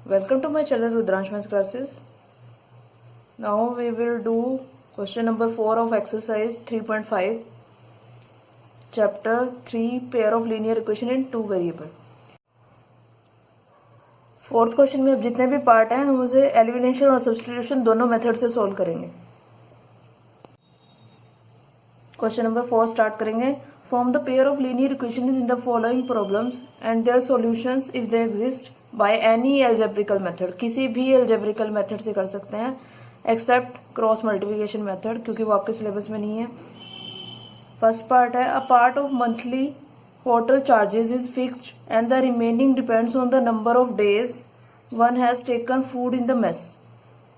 Welcome to my channel Rudransh Maths classes. Now we will do question number 4 of exercise 3.5, chapter 3, pair of linear equation in two variable. Fourth question में अब जितने भी part हैं हम उसे elimination और substitution दोनों method से सॉल्व करेंगे. क्वेश्चन नंबर 4 स्टार्ट करेंगे. Form the pair of linear equations in the following problems and their solutions if they exist by any algebraical method. किसी भी एल्जेब्रिकल मेथड से कर सकते हैं एक्सेप्ट क्रॉस मल्टीप्लिकेशन मेथड, क्योंकि वो आपके सिलेबस में नहीं है. फर्स्ट पार्ट है, a part of monthly hotel charges is fixed and the remaining depends on the number of days one has taken food in the mess.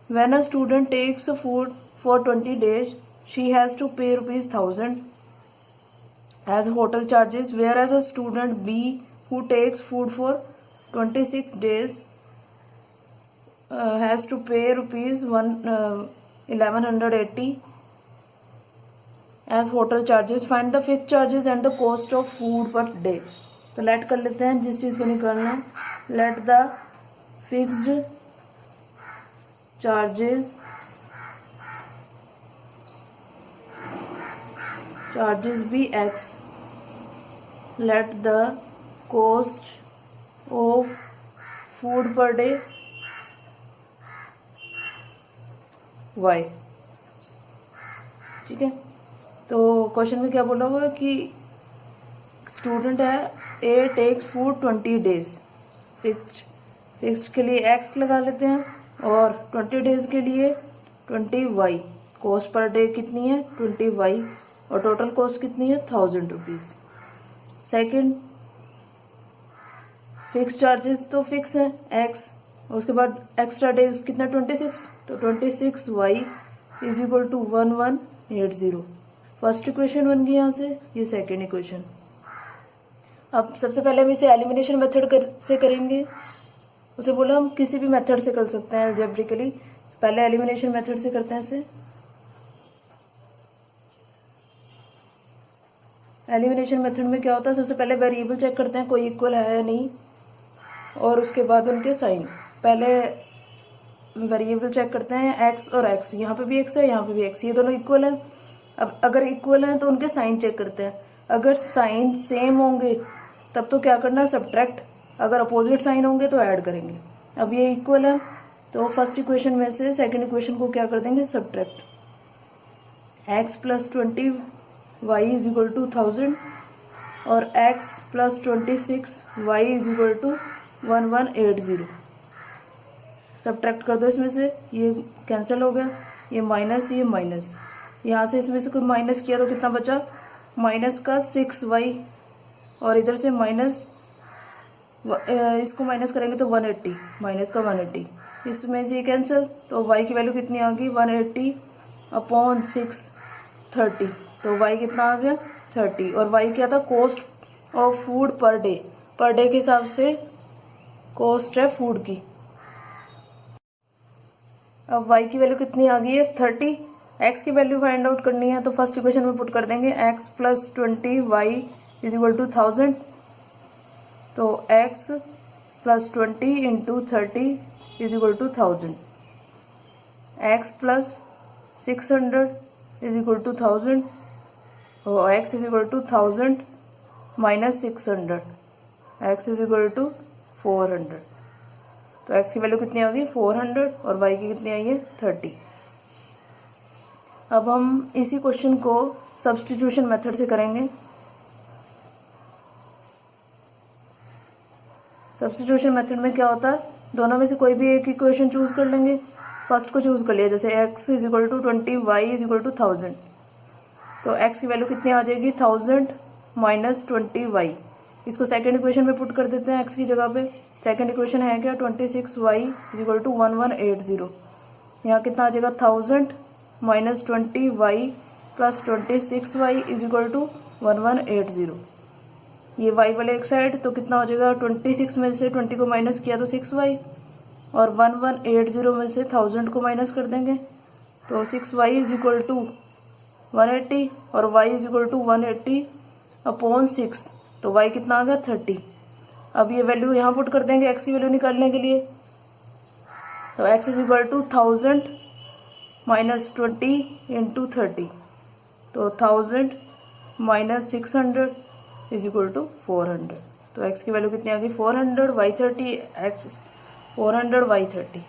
When a student takes food for 20 days, she has to pay rupees 1000 as hotel charges, whereas a student B who takes food for 26 days has to pay rupees 1180 as hotel charges. Find the fixed charges and the cost of food per day. तो late कर लेते हैं जिस चीज को निकालना है. Let the fixed charges be x. Let the cost of food per day y. ठीक है, तो क्वेश्चन में क्या बोला हुआ है कि स्टूडेंट है ए टेक्स फूड 20 डेज. फिक्स्ड के लिए x लगा लेते हैं और 20 डेज के लिए 20y. कॉस्ट पर डे कितनी है 20y और टोटल कॉस्ट कितनी है 1000 रुपीज. सेकेंड, फिक्स चार्जेस तो फिक्स है x, और उसके बाद एक्स्ट्रा डेज कितना 26, तो 26y is equal to 1180. First equation बन गई यहाँ से. ये सेकेंड इक्वेशन. अब सबसे पहले हम इसे एलिमिनेशन मेथड से करेंगे. उसे बोला हम किसी भी मेथड से कर सकते हैं अलजेब्रिकली. पहले एलिमिनेशन मेथड से करते हैं इसे. एलिमिनेशन मेथड में क्या होता है, सबसे पहले वेरिएबल चेक करते हैं कोई इक्वल है या नहीं, और उसके बाद उनके साइन. पहले वेरिएबल चेक करते हैं x और x. यहाँ पे भी x है, यहाँ पे भी x, ये दोनों इक्वल है. अब अगर इक्वल है तो उनके साइन चेक करते हैं. अगर साइन सेम होंगे तब तो क्या करना है सब्ट्रैक्ट. अगर अपोजिट साइन होंगे तो ऐड करेंगे. अब ये इक्वल है तो फर्स्ट इक्वेशन में से सेकंड इक्वेशन को क्या कर देंगे subtract. x plus 20 y is equal to 1000 और x plus 26 y is equal to 1180. Subtract कर दो इसमें से, ये कैंसिल हो गया. ये माइनस, ये माइनस, यहाँ से इसमें से कोई माइनस किया तो कितना बचा माइनस का 6y, और इधर से माइनस इसको माइनस करेंगे तो 180, माइनस का 180. इसमें से कैंसिल, तो y की वैल्यू कितनी आ गई 180 अपॉन 630. तो y कितना आ गया 30. और y क्या था cost of food per day. Per day के हिसाब से कॉस्ट है फूड की. अब y की वैल्यू कितनी आ गई है 30. x की वैल्यू फाइंड आउट करनी है तो फर्स्ट इक्वेशन में पुट कर देंगे x plus 20y is equal to 1000. तो x plus 20 into 30 is equal to 1000. x plus 600 is equal to 1000 और x is equal to 1000 minus 600. x is equal to 400. तो x की वैल्यू कितनी आ गई 400 और y की कितनी आई है 30. अब हम इसी क्वेश्चन को सब्स्टिट्यूशन मेथड से करेंगे. सब्स्टिट्यूशन मेथड में क्या होता है, दोनों में से कोई भी एक इक्वेशन चूज कर लेंगे. फर्स्ट को चूज कर लिया, जैसे x is equal to 20 y is equal to 1000. तो x की वैल्यू कितनी आ जाएगी 1000 माइनस 20y. इसको सेकंड इक्वेशन में पुट कर देते हैं x की जगह पे. सेकंड इक्वेशन है क्या 26y इज इक्वल टू 1180. यहाँ कितना आ जाएगा 1000 minus 20y plus 26y is equal to 1180. ये y वाले एक साइड, तो कितना हो जाएगा 26 में से 20 को माइनस किया तो 6y, और 1180 में से 1000 को माइनस कर देंगे तो 6y इज इक्वल टू 180 और y is equal to 180 upon 6. तो y कितना आ गया 30. अब ये वैल्यू यहाँ पुट कर देंगे x की वैल्यू निकालने के लिए. तो x is equal to 1000 minus 20 into 30, तो 1000 माइनस 600 इज इक्वल टू 400। तो x की वैल्यू कितनी आ गई 400, y30 x 400 y30।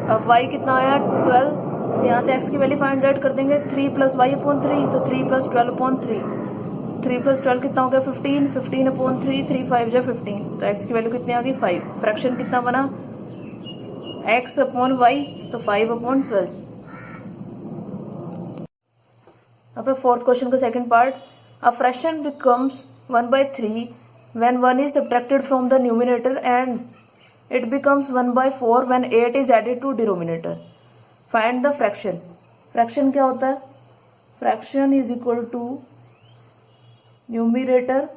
अब y कितना आया 12, यहाँ से x की वैल्यू फाइंड आउट कर देंगे 3 प्लस वाई अपॉन 3, तो 3 प्लस 12 अपॉन 3, 3 प्लस 12 कितना हो गया 15, 15 अपॉन 3, 3 5 जा 15, तो x की वैल्यू कितनी आ गई 5। फ्रैक्शन कितना बना x अपॉन y, तो 5 अपॉन 12। अब फोर्थ क्वेश्चन का second part, a fraction becomes 1/3 when 1 is subtracted from the numerator and it becomes 1/4 when 8 is added to denominator. Find the fraction. Fraction क्या होता है, fraction is equal to numerator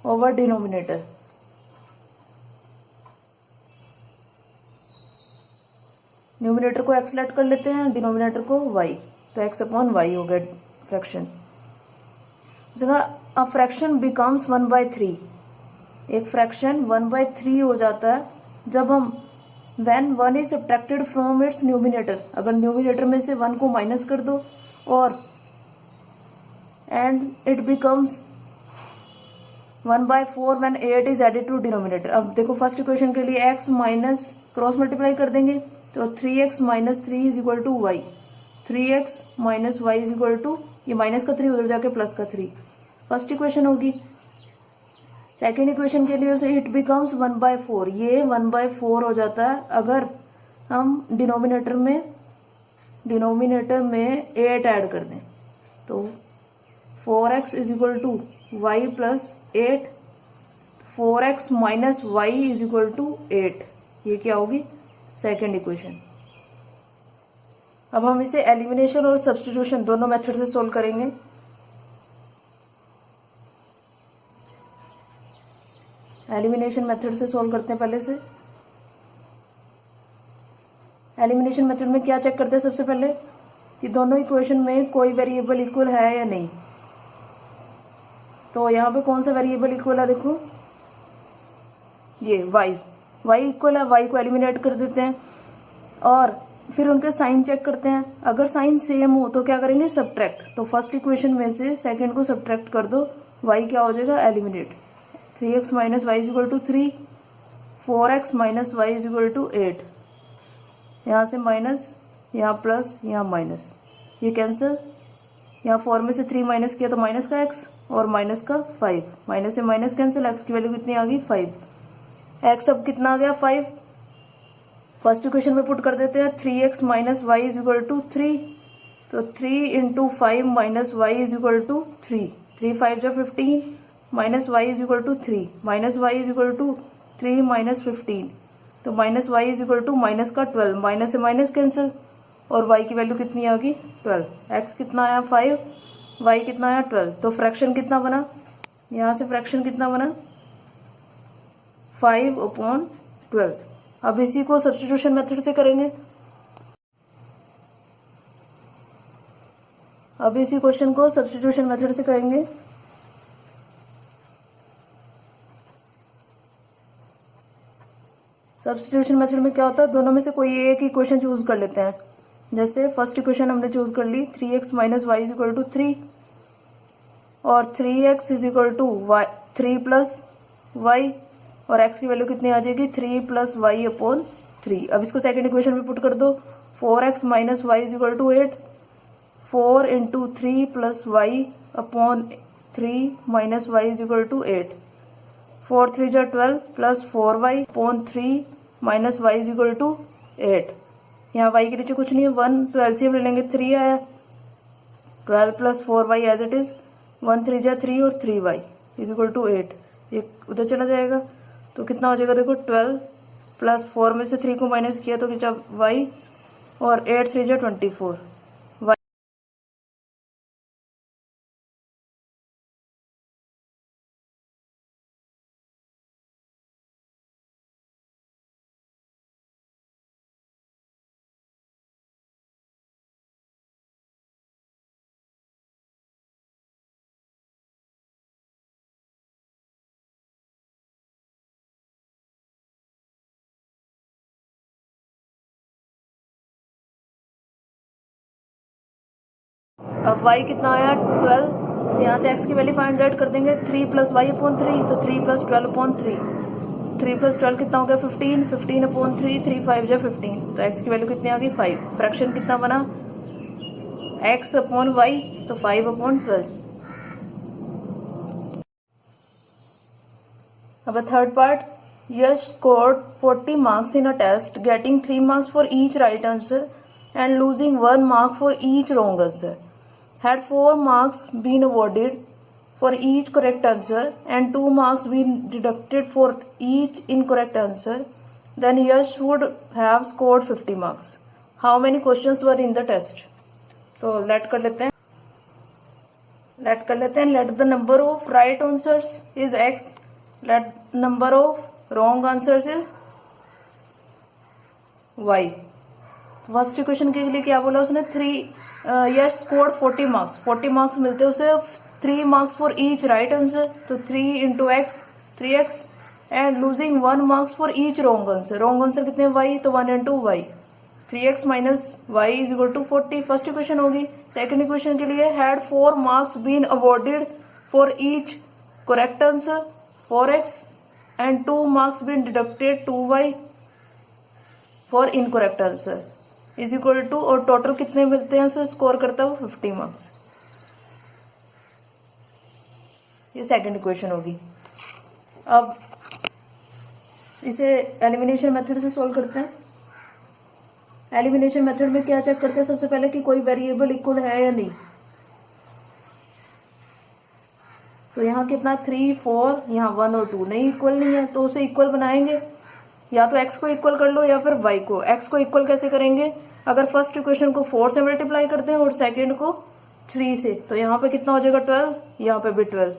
over denominator. Numerator को x let कर लेते हैं, denominator को y, तो x upon y हो गया फ्रैक्शन। अ फ्रैक्शन बिकम्स 1/3, एक फ्रैक्शन 1/3 हो जाता है जब हम when 1 is subtracted from its numerator, अगर न्यूमिनेटर में से 1 को माइनस कर दो, और and it becomes 1/4 when 8 is added to denominator। अब देखो फर्स्ट इक्वेशन के लिए x माइनस क्रॉस मल्टीप्लाई कर देंगे, तो 3x minus 3 is equal to Y, 3x minus Y is equal to, ये माइनस का 3 उधर जाके प्लस का 3, फर्स्ट इक्वेशन होगी। सेकेंड इक्वेशन के लिए इट बिकम्स 1/4, ये 1/4 हो जाता है अगर हम डिनोमिनेटर में 8 ऐड कर दें, तो 4x is equal to Y plus 8, 4x minus Y is equal to 8, ये क्या होगी सेकेंड इक्वेशन। अब हम इसे एलिमिनेशन और सब्स्टिट्यूशन दोनों मेथड से सोल्व करेंगे। एलिमिनेशन मेथड से सोल्व करते हैं पहले से। एलिमिनेशन मेथड में क्या चेक करते हैं सबसे पहले कि दोनों इक्वेशन में कोई वेरिएबल इक्वल है या नहीं। तो यहाँ पे कौन सा वेरिएबल इक्वल है, देखो ये y इक्वल है, y को एलिमिनेट कर देते हैं और फिर उनके साइन चेक करते हैं। अगर साइन सेम हो तो क्या करेंगे सब्ट्रैक्ट, तो फर्स्ट इक्वेशन में से सेकंड को सब्ट्रैक्ट कर दो, y क्या हो जाएगा eliminate, 3x minus Y is equal to 3, 4x minus Y is equal to 8, यहाँ से माइनस, यहाँ प्लस, यहाँ माइनस, ये कैंसिल, यहाँ 4 में से 3 माइनस किया तो माइनस का x और माइनस का 5, माइनस से माइनस कैंसिल, x की वैल्यू कितनी आ गई 5, x अब कितना आ गया 5, फर्स्ट इक्वेशन में पुट कर देते हैं 3x minus Y is equal to 3, तो 3 into 5 minus Y is equal to 3, 3 5 जो 15 minus Y is equal to 3, minus Y is equal to 3 minus 15, तो minus Y is equal to minus का 12, minus से minus cancel और y की value कितनी आ गई 12, x कितना आया 5, y कितना आया 12, तो फ्रैक्शन कितना बना, यहाँ से फ्रैक्शन कितना बना 5/12। अब इसी को सब्स्टिट्यूशन मेथड से करेंगे। अब इसी क्वेश्चन को सब्स्टिट्यूशन मेथड से करेंगे। सब्स्टिट्यूशन मेथड में क्या होता है, दोनों में से कोई एक इक्वेशन चूज कर लेते हैं। जैसे फर्स्ट इक्वेशन हमने चूज कर ली 3x minus Y is equal to 3 और 3x is equal to 3 plus y और x की वैल्यू कितनी आ जाएगी 3 प्लस वाई अपॉन 3। अब इसको सेकंड इक्वेशन में पुट कर दो, 4x minus Y is equal to 8, 4 into 3 plus y upon 3 minus Y is equal to 8, 4 3 जा 12 plus 4y upon 3 minus Y is equal to 8। यहाँ y के नीचे कुछ नहीं है 1, तो एलसीएम ले लेंगे 3 आया, 12 plus 4y as it is, 1 3 जा 3 और 3y इज इक्वल टू 8, ये उधर चला जाएगा तो कितना हो जाएगा देखो 12 प्लस 4 में से 3 को माइनस किया तो क्या y और 8 3 जा 24। अब y कितना आया 12, यहाँ से x की वैल्यू फाइंड आउट कर देंगे 3 प्लस वाई अपॉन 3, तो 3 प्लस 12 अपॉन 3, 3 प्लस 12 कितना हो गया 15, 15 अपॉन 3, 3 5 जा 15, तो x की वैल्यू कितनी आ गई 5। फ्रैक्शन कितना बना x अपॉन y, तो 5 अपॉन 12। अब third part, Yash scored 40 marks in a test, getting 3 marks for each right answer and losing 1 mark for each wrong answer. Had 4 marks been awarded for each correct answer and 2 marks been deducted for each incorrect answer, then Yash would have scored 50 marks. How many questions were in the test? तो let कर लेते हैं, let the number of right answers is x, let number of wrong answers is y. First equation के लिए क्या बोला उसने, 3 यश scored 40 marks, 40 marks मिलते हैं उसे, 3 marks for each right answer, तो 3 into x 3x, and losing 1 marks for each wrong answer, wrong answer कितने y, तो 1 into y, 3x minus Y is equal to 40, first equation होगी। Second equation के लिए had 4 marks been awarded for each correct answer 4x and 2 marks been deducted 2y for incorrect answer is equal to, और total कितने मिलते हैं उसे score करता है वो 50 मार्क्स। ये सेकंड इक्वेशन होगी। अब इसे एलिमिनेशन मेथड से सोल्व करते हैं। एलिमिनेशन मेथड में क्या चेक करते हैं, सबसे पहले कि कोई वेरिएबल इक्वल है या नहीं। तो यहाँ कितना 3 4, यहाँ 1 और 2 नहीं, इक्वल नहीं है, तो उसे इक्वल बनाएंगे, या तो x को इक्वल कर लो या फिर y को। x को इक्वल कैसे करेंगे, अगर फर्स्ट इक्वेशन को 4 से मल्टीप्लाई करते हैं और सेकेंड को 3 से, तो यहाँ पे कितना हो जाएगा 12, यहाँ पे भी 12।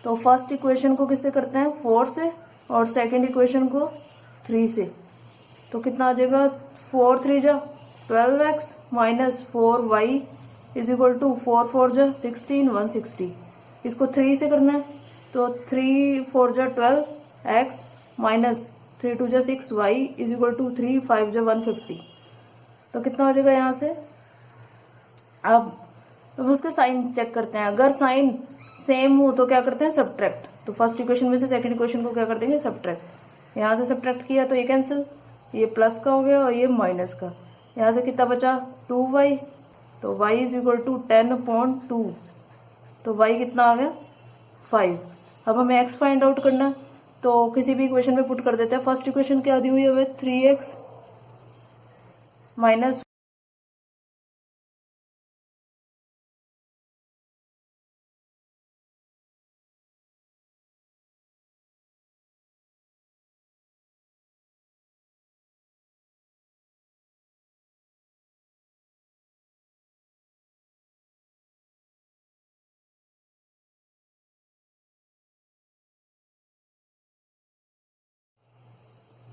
तो फर्स्ट इक्वेशन को किससे करते हैं 4 से, और सेकेंड इक्वेशन को 3 से, तो कितना आ जाएगा 4 3 जा 12x minus 4y is equal to 4 4 जा 16 160। इसको 3 से करना है, तो 3 4 जा 12x माइनस 3 2 जा 6y इज इक्वल टू 3 5 जा 150। तो कितना हो जाएगा यहाँ से। अब उसके साइन चेक करते हैं, अगर साइन सेम हो तो क्या करते हैं सब्ट्रैक्ट। तो फर्स्ट इक्वेशन में से सेकंड इक्वेशन को क्या कर देंगे सब्ट्रैक्ट। यहाँ से सब्ट्रैक्ट किया तो ये कैंसिल, ये प्लस का हो गया और ये माइनस का। यहाँ से कितना बचा 2y, तो y इज इक्वल टू 10/2, तो y कितना आ गया 5। अब हमें x फाइंड आउट करना है, तो किसी भी इक्वेशन में पुट कर देते हैं। फर्स्ट इक्वेशन क्या दी हुई है हमें 3x माइनस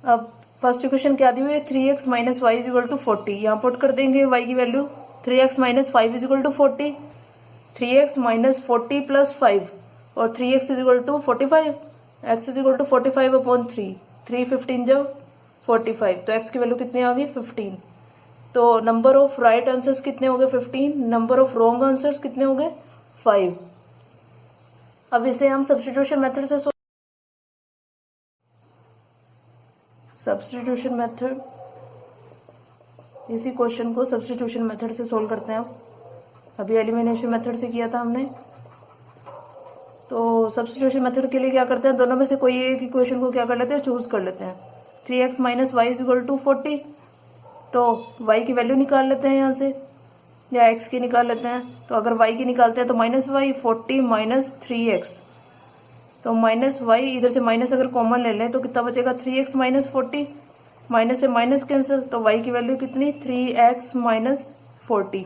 अब फर्स्ट इक्वेशन क्या दी हुई है 3x minus Y is equal to 40। यहाँ पुट कर देंगे y की value 3x minus 5 is equal to 40, 3x minus 40 plus 5 और 3x is equal to 45, x is equal to 45 upon 3, 3 15 जब 45, तो x की वैल्यू कितनी आ गई 15। तो नंबर ऑफ राइट आंसर्स कितने हो गए 15, नंबर ऑफ रॉन्ग आंसर्स कितने हो गए 5। अब इसे हम सब्स्टिट्यूशन मेथड से सब्स्टिट्यूशन मेथड, इसी क्वेश्चन को सब्स्टिट्यूशन मेथड से सोल्व करते हैं। अभी एलिमिनेशन मेथड से किया था हमने, तो सब्स्टिट्यूशन मेथड के लिए क्या करते हैं, दोनों में से कोई एक इक्वेशन को क्या कर लेते हैं चूज कर लेते हैं। 3x minus Y is equal to 40, तो y की वैल्यू निकाल लेते हैं यहाँ से, या x की निकाल लेते हैं। तो अगर y की निकालते हैं तो माइनस वाई 40 माइनस 3x, तो माइनस वाई इधर से माइनस अगर कॉमन ले लें तो कितना बचेगा 3x माइनस 40, माइनस से माइनस कैंसिल, तो y की वैल्यू कितनी 3x माइनस 40।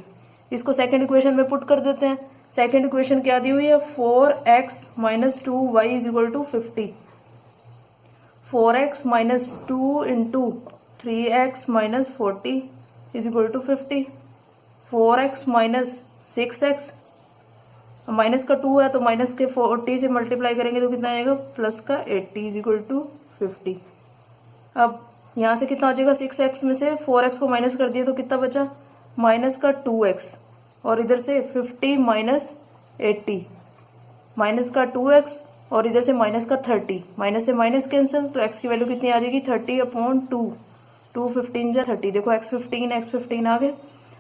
इसको सेकंड इक्वेशन में पुट कर देते हैं। सेकंड इक्वेशन क्या दी हुई है 4x minus 2y is equal to 50, 4x minus 2 into 3x minus 40 is equal to 50, 4x minus 6x, minus का 2 है तो माइनस के 40 से मल्टीप्लाई करेंगे तो कितना आएगा प्लस का 80 इज इक्वल टू 50। अब यहाँ से कितना हो जाएगा 6x में से 4x को माइनस कर दिया तो कितना बचा माइनस का 2x, और इधर से 50 माइनस 80, माइनस का 2x और इधर से माइनस का 30, माइनस से माइनस कैंसिल, तो x की वैल्यू कितनी आ जाएगी 30/2, 2 15 जा 30, देखो x15 आ गए।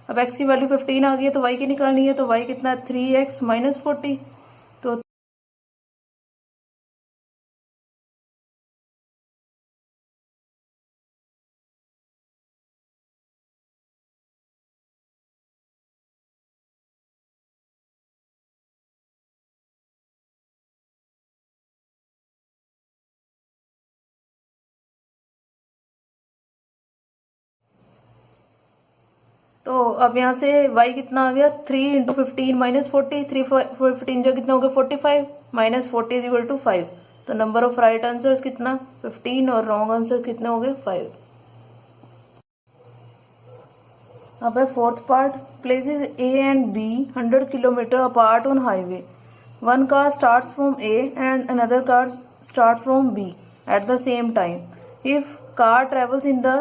अब x की वैल्यू 15 आ गई है तो y की निकालनी है, तो y कितना है 3x माइनस 40, तो अब यहाँ से y कितना आ गया 3 × 15 माइनस 40, 3 15 जो कितना हो गया 45, माइनस 40 इज इक्वल टू 5, तो नंबर ऑफ राइट आंसर्स कितना 15 और रॉन्ग आंसर कितने हो गए 5। अब है fourth part, places A and B 100 kilometer apart on highway, one car starts from A and another car start from B at the same time. If car travels in the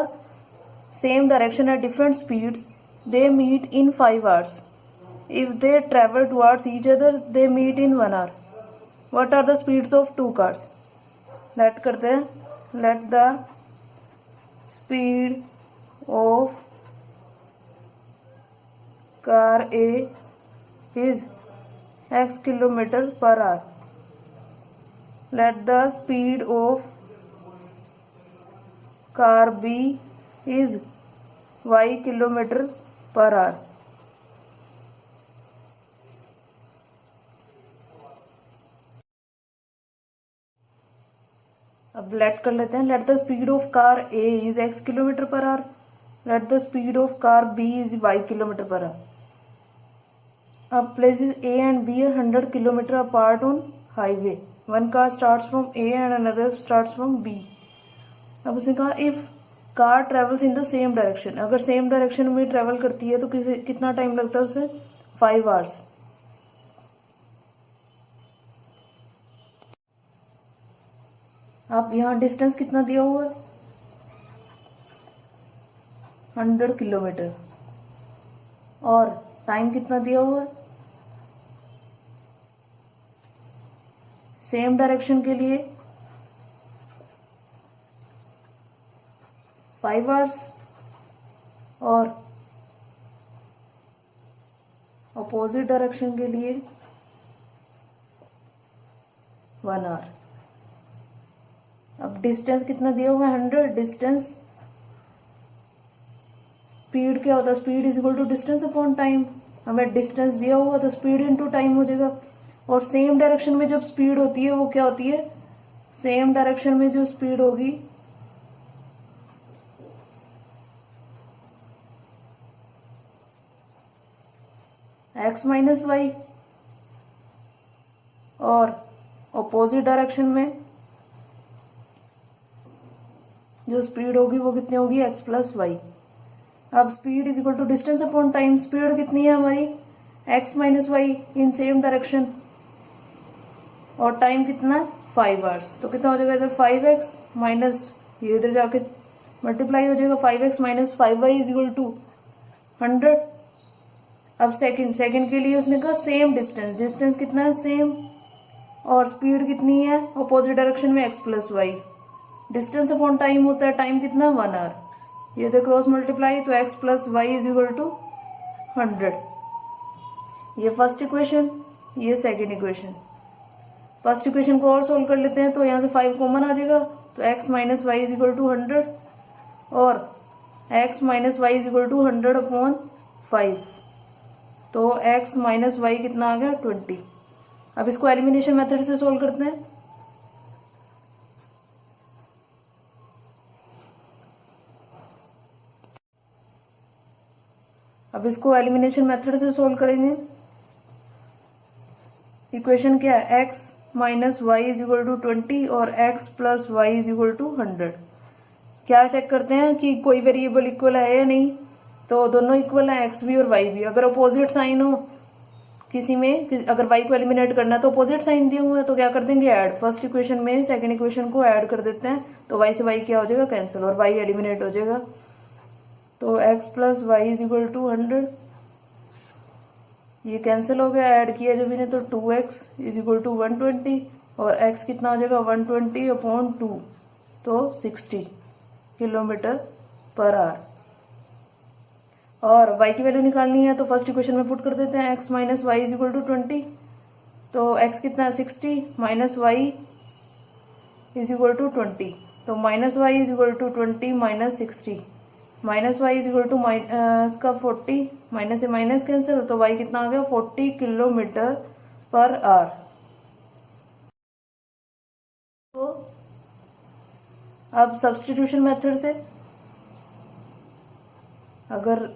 same direction at different speeds, they meet in 5 hours. If they travel towards each other, they meet in 1 hour. What are the speeds of two cars? Let करते हैं, let the speed of car A is x kilometer per hour. Let the speed of car B is y kilometer per hour. अब let कर लेते हैं, let the speed of car A is x kilometer per hour, let the speed of car B is y kilometer per hour. अब places A and B are 100 kilometer apart on highway, one car starts from A and another starts from B। अब उसने कहा if car travels in the same direction, अगर same direction में travel करती है तो कितना टाइम लगता है उसे 5 आवर्स। अब यहाँ डिस्टेंस कितना दिया हुआ है 100 किलोमीटर और टाइम कितना दिया हुआ है, सेम डायरेक्शन के लिए 5 आवर्स और अपोजिट डायरेक्शन के लिए 1 आवर। अब डिस्टेंस कितना दिया हुआ है 100, डिस्टेंस स्पीड क्या होता है, speed is equal to distance upon time, हमें डिस्टेंस दिया हुआ तो स्पीड इनटू टाइम हो जाएगा। और सेम डायरेक्शन में जब स्पीड होती है वो क्या होती है, सेम डायरेक्शन में जो स्पीड होगी x माइनस वाई, और ऑपोजिट डायरेक्शन में जो स्पीड होगी वो कितनी होगी x प्लस वाई। अब speed is equal to distance upon time, speed कितनी है हमारी x minus y in same direction, और टाइम कितना 5 आवर्स, तो कितना हो जाएगा इधर 5x माइनस ये इधर जाके मल्टीप्लाई हो जाएगा 5x minus 5y is equal to 100। अब सेकंड के लिए उसने कहा सेम डिस्टेंस, डिस्टेंस कितना है सेम, और स्पीड कितनी है अपोजिट डायरेक्शन में x plus y, distance upon time होता है, टाइम कितना 1 आवर, ये इधर क्रॉस मल्टीप्लाई तो x plus y is equal to 100। ये फर्स्ट इक्वेशन, ये सेकंड इक्वेशन। फर्स्ट इक्वेशन को और सोल्व कर लेते हैं, तो यहाँ से 5 कॉमन आ जाएगा, तो x minus Y is equal to 100 और x minus Y is equal to 100 upon 5, तो x माइनस वाई कितना आ गया 20। अब इसको एलिमिनेशन मेथड से सोल्व करते हैं। अब इसको एलिमिनेशन मेथड से सोल्व करेंगे। इक्वेशन क्या है, x minus Y is equal to 20 और x plus y is equal to 100। क्या चेक करते हैं कि कोई वेरिएबल इक्वल है या नहीं, तो दोनों इक्वल है x भी और y भी। अगर अपोजिट साइन हो किसी में, अगर y को एलिमिनेट करना है तो अपोजिट साइन दिया हुआ है, तो क्या कर देंगे ऐड, फर्स्ट इक्वेशन में सेकंड इक्वेशन को ऐड कर देते हैं, तो y से y क्या हो जाएगा कैंसिल और y एलिमिनेट हो जाएगा, तो x plus y is equal to 100 ये कैंसिल हो गया, ऐड किया जब इन्हें तो 2x इज इक्वल टू 120 और x कितना हो जाएगा 120/2 तो 60 किलोमीटर पर आवर। और y की वैल्यू निकालनी है तो फर्स्ट इक्वेशन में पुट कर देते हैं x minus Y is equal to 20। तो x कितना है 60 minus Y is equal to 20 तो minus Y is equal to 20 minus 60 minus Y is equal to इसका 40 माइनस से माइनस कैंसिल तो y कितना आ गया 40 किलोमीटर पर आवर। तो अब सब्स्टिट्यूशन मेथड से, अगर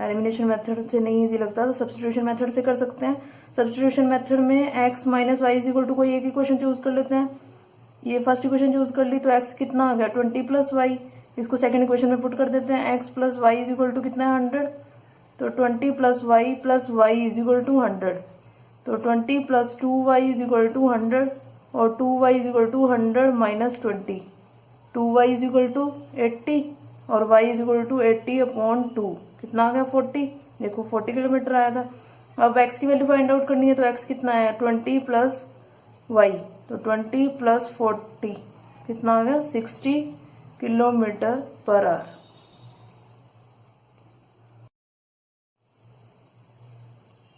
एलिमिनेशन मेथड से नहीं इजी लगता तो सब्स्टिट्यूशन मेथड से कर सकते हैं। सब्स्टिट्यूशन मेथड में x minus Y is equal to कोई एक इक्वेशन चूज कर लेते हैं। ये फर्स्ट इक्वेशन चूज कर ली तो x कितना आ गया 20 प्लस वाई, इसको सेकंड इक्वेशन में पुट कर देते हैं x plus y is equal to कितना है 100 तो 20 plus y is equal to 100 तो 20 plus 2y is equal to 100 और 2y is equal to 100 minus 20 2y is equal to 80 और y इज इक्वल टू 80/2 कितना आ गया 40। देखो 40 किलोमीटर आया था। अब x की वैल्यू फाइंड आउट करनी है तो x कितना है 20 प्लस y तो 20 प्लस 40 कितना आ गया 60 किलोमीटर पर आवर।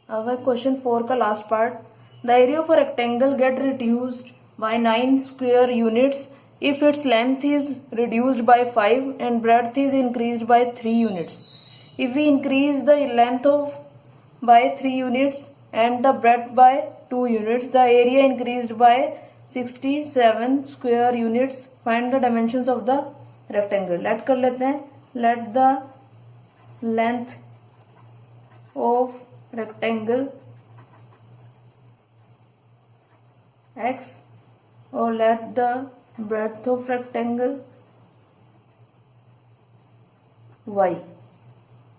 अब है क्वेश्चन 4 का last part. The area of a rectangle get reduced bye 9 square units if its length is reduced by 5 and breadth is increased by 3 units. If we increase the length by 3 units and the breadth by 2 units, the area increased by 67 square units. Find the dimensions of the rectangle. Let कर लेते हैं. Let the length of rectangle x or let the breadth of rectangle y.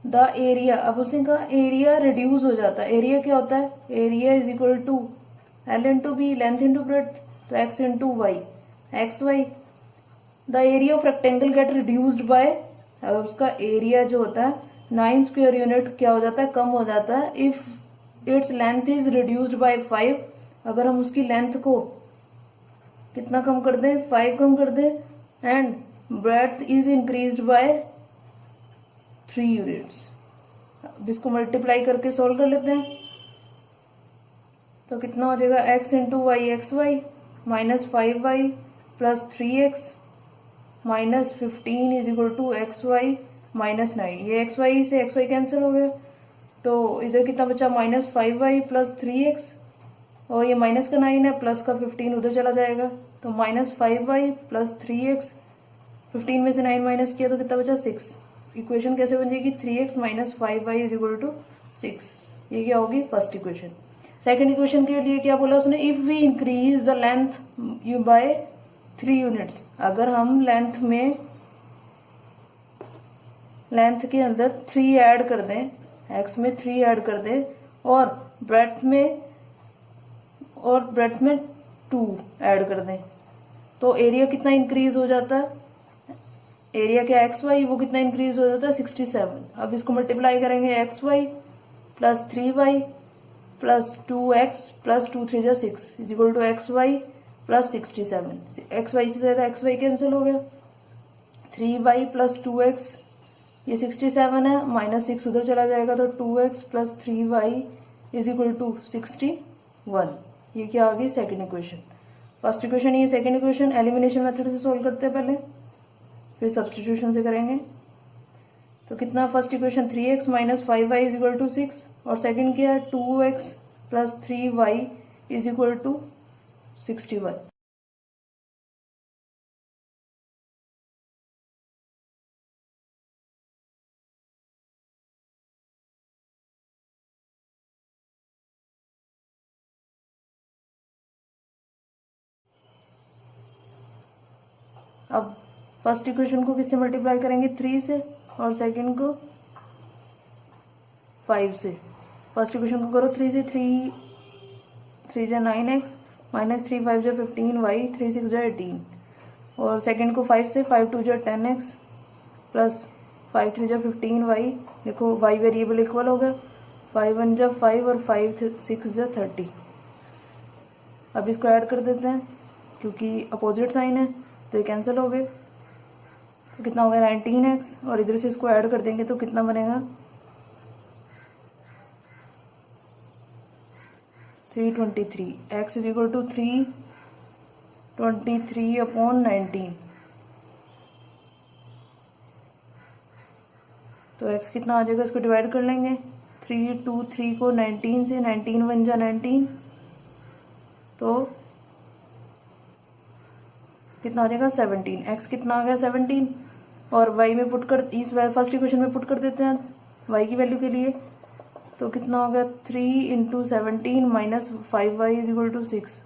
The area, अब उसने कहा area reduce हो जाता है। Area क्या होता है area is equal to L into B length into breadth तो X into Y x Y. The area of rectangle get reduced by, अब उसका एरिया जो होता है 9 स्क्वायर यूनिट क्या हो जाता है कम हो जाता है if its length is reduced by 5। अगर हम उसकी लेंथ को कितना कम कर दें 5 कम कर दें and breadth is increased by 3 units. अब इसको मल्टीप्लाई करके सोल्व कर लेते हैं तो कितना हो जाएगा x into Y x y minus 5y plus 3x minus 15 is equal to x y minus 9। ये एक्स वाई से एक्स वाई कैंसिल हो गया तो इधर कितना बचा माइनस 5y प्लस 3x और ये माइनस का 9 है प्लस का 15 उधर चला जाएगा तो माइनस 5y प्लस 3x 15 में से 9 माइनस किया तो कितना बचा 6। इक्वेशन कैसे बन जाएगी 3x minus 5y is equal to 6। ये क्या होगी फर्स्ट इक्वेशन। सेकंड इक्वेशन के लिए क्या बोला उसने if we increase the length you by 3 units. अगर हम लेंथ के अंदर 3 ऐड कर दें x में 3 ऐड कर दें और ब्रेड्थ में 2 ऐड कर दें तो एरिया कितना इंक्रीज हो जाता है। एरिया क्या एक्स वाई वो कितना इंक्रीज हो जाता है 67। अब इसको मल्टीप्लाई करेंगे x y plus 3y plus 2x plus 2 3 जा 6 is equal to x y plus 67। X y से ज्यादा एक्स वाई कैंसिल हो गया 3y प्लस 2x ये 67 है माइनस 6 उधर चला जाएगा तो 2x plus 3y is equal to 61। ये क्या आ गई सेकेंड इक्वेशन। फर्स्ट इक्वेशन ये सेकेंड इक्वेशन एलिमिनेशन मेथड से सोल्व करते हैं पहले फिर सब्स्टिट्यूशन से करेंगे तो कितना first equation 3x minus 5y is equal to 6 और सेकंड क्या है 2x plus 3y is equal to 61। अब फर्स्ट इक्वेशन को किससे मल्टीप्लाई करेंगे 3 से और सेकंड को 5 से। फर्स्ट इक्वेशन को करो 3 से 3 जा 9x माइनस 3 5 जा 15y 3 6 जा 18 और सेकंड को 5 से 5 2 जा 10x प्लस 5 3 जा 15y। देखो y वेरिएबल इक्वल हो गया 5 1 जा 5 और 5 6 जा 30। अब इसको ऐड कर देते हैं, क्योंकि अपोजिट साइन है तो ये कैंसिल हो गए। तो कितना हो गया 19x, और इधर से इसको ऐड कर देंगे तो कितना बनेगा 323। x is equal to 323 upon 19। तो x कितना आ जाएगा, इसको डिवाइड कर लेंगे। 323 को 19 से, 19 1 जा 19, तो कितना आ जाएगा 17। x कितना आ गया 17, और y में पुट कर, इस फर्स्ट इक्वेशन में पुट कर देते हैं y की वैल्यू के लिए। तो कितना हो गया 3 into 17 minus 5y is equal to 6।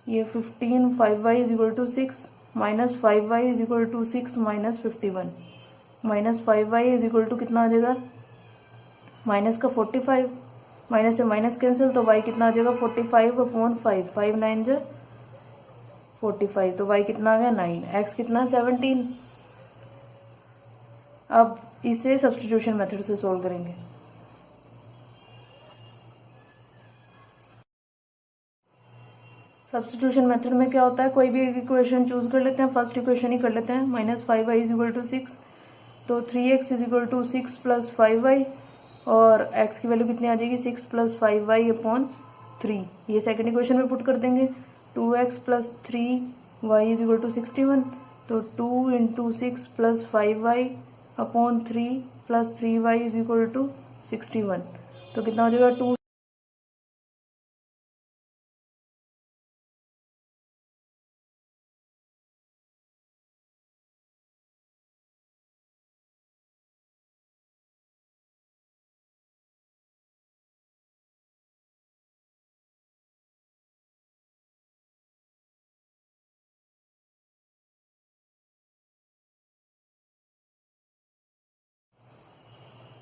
ये 15, 5y is equal to 6, minus 5y is equal to 6 minus 51, minus 5y is equal to कितना आ जाएगा माइनस का 45, माइनस से माइनस कैंसिल, तो y कितना आ जाएगा 45 अपॉन 5, 5 9 जा 45, तो y कितना आ गया 9, x कितना 17। अब इसे सब्स्टिट्यूशन मेथड से सोल्व करेंगे। सब्स्टिट्यूशन मेथड में क्या होता है, कोई भी एक इक्वेशन चूज कर लेते हैं, फर्स्ट इक्वेशन ही कर लेते हैं। Minus 5y is equal to 6, तो 3x is equal to 6 plus 5y, और x की वैल्यू कितनी आ जाएगी 6 प्लस 5y अपॉन 3। ये सेकंड इक्वेशन में पुट कर देंगे। 2x plus 3y is equal to 61, तो 2 into 6 plus 5y upon 3 plus 3y is equal to 61, तो कितना हो जाएगा 2।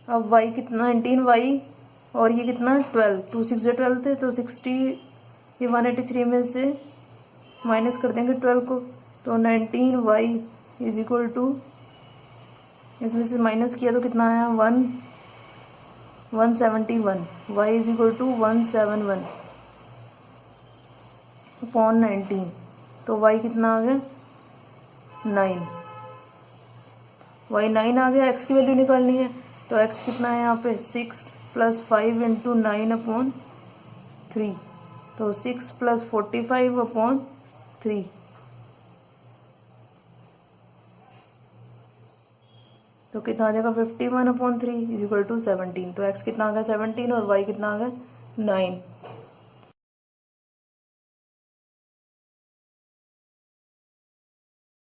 अब y कितना 19y, और ये कितना 12, 2 6 जो 12 थे, तो 60, ये 183 में से माइनस कर देंगे 12 को, तो 19y इज इक्वल टू, इसमें से माइनस किया तो कितना आया 171, y is equal to 171 upon 19, तो y कितना आ गया 9, y 9 आ गया। x की वैल्यू निकालनी है, तो x कितना है यहाँ पे 6 प्लस 5 इंटू 9 अपॉन 3, तो 6 प्लस 45 अपॉन 3, तो कितना आ जाएगा 51 अपॉन 3 इज इक्वल टू 17। तो x कितना आ गया 17 और y कितना आ गया 9।